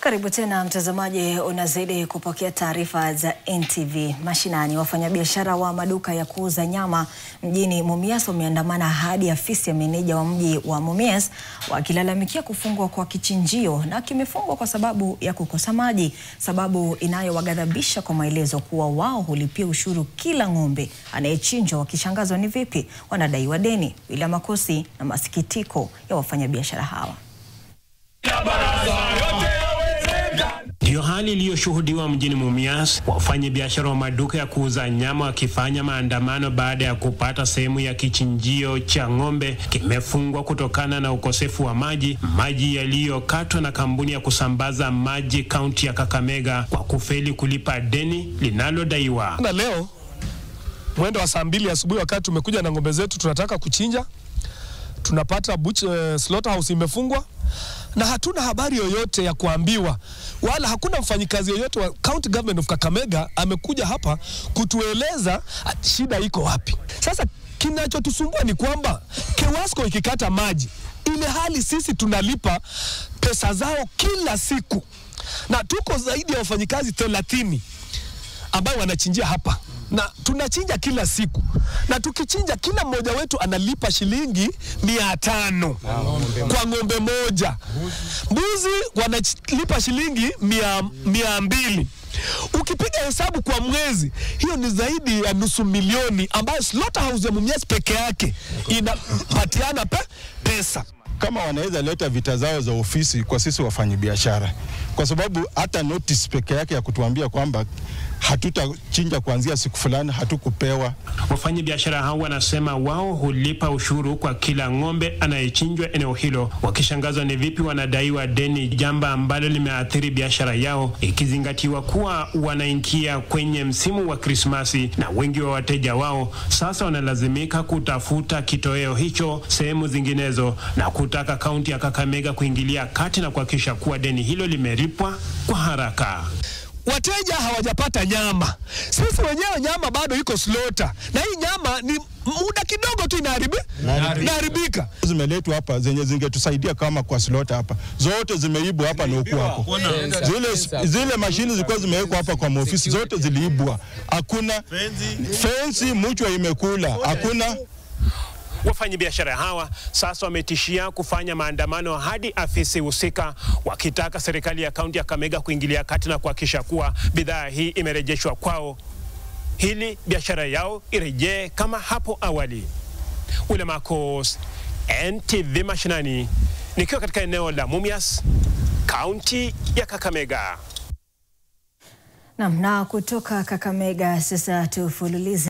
Karibu tena mtazamaji, unazidi kupokea taarifa za NTV Mashinani. Wafanyabiashara wa maduka ya kuuza nyama mjini Mumias wameandamana hadi afisi ya meneja wa mji wa Mumias wakilalamikia kufungwa kwa kichinjio, na kimefungwa kwa sababu ya kukosa maji, sababu inayowaghadhabisha kwa maelezo kuwa wao hulipia ushuru kila ng'ombe anayechinjwa. Wakishangazwa ni vipi wanadaiwa deni, bila makosi na masikitiko ya wafanyabiashara hawa. Ndio hali iliyoshuhudiwa mjini Mumias, wafanyabiashara wa maduka ya kuuza nyama wakifanya maandamano baada ya kupata sehemu ya kichinjio cha ng'ombe kimefungwa kutokana na ukosefu wa maji yaliyokatwa na kampuni ya kusambaza maji kaunti ya Kakamega kwa kufeli kulipa deni linalodaiwa. Na leo mwendo wa saa 2 asubuhi, wakati tumekuja na ng'ombe zetu tunataka kuchinja, tunapata slaughterhouse imefungwa na hatuna habari yoyote ya kuambiwa, wala hakuna mfanyikazi yoyote wa County Government of Kakamega amekuja hapa kutueleza shida iko wapi. Sasa kinachotusumbua ni kwamba KEWASCO ikikata maji, ile hali sisi tunalipa pesa zao kila siku, na tuko zaidi ya wafanyikazi 30 ambao wanachinjia hapa, na tunachinja kila siku, na tukichinja kila mmoja wetu analipa shilingi 500 kwa ng'ombe moja. Mbuzi wanalipa shilingi 200. Ukipiga hesabu kwa mwezi, hiyo ni zaidi ya nusu milioni ambayo slaughterhouse ya Mumias peke yake inapatiana pesa. Kama wanaweza leta vita zao za ofisi kwa sisi wafanyabiashara, kwa sababu hata notice peke yake ya kutuambia kwamba hatutachinja kuanzia siku fulani hatukupewa. Wafanyabiashara hao wanasema wao hulipa ushuru kwa kila ng'ombe anayechinjwa eneo hilo, wakishangazwa ni vipi wanadaiwa deni, jambo ambalo limeathiri biashara yao, ikizingatiwa kuwa wanaingia kwenye msimu wa Krismasi na wengi wa wateja wao sasa wanalazimika kutafuta kitoweo hicho sehemu zinginezo, na kutaka kaunti ya Kakamega kuingilia kati na kuhakikisha kuwa deni hilo limelipwa kwa haraka. Wateja hawajapata nyama, sisi wenyewe nyama bado iko slaughter, na hii nyama ni muda kidogo tu inaharibika. Zimeletwa hapa zenye zingetusaidia kama kwa slaughter hapa, zote zimeibwa hapa na huku wako. Zile mashini zilikuwa zimewekwa hapa kwa ofisi, zote ziliibwa. Hakuna fence, mchwa imekula, hakuna. Wafanyabiashara hawa sasa wametishia kufanya maandamano hadi afisi husika, wakitaka serikali ya kaunti ya Kakamega kuingilia kati na kuhakikisha kuwa bidhaa hii imerejeshwa kwao, hili biashara yao irejee kama hapo awali. Ule Makos, NTV Mashinani, nikiwa katika eneo la Mumias, kaunti ya Kakamega. Na kutoka Kakamega sasa tufululize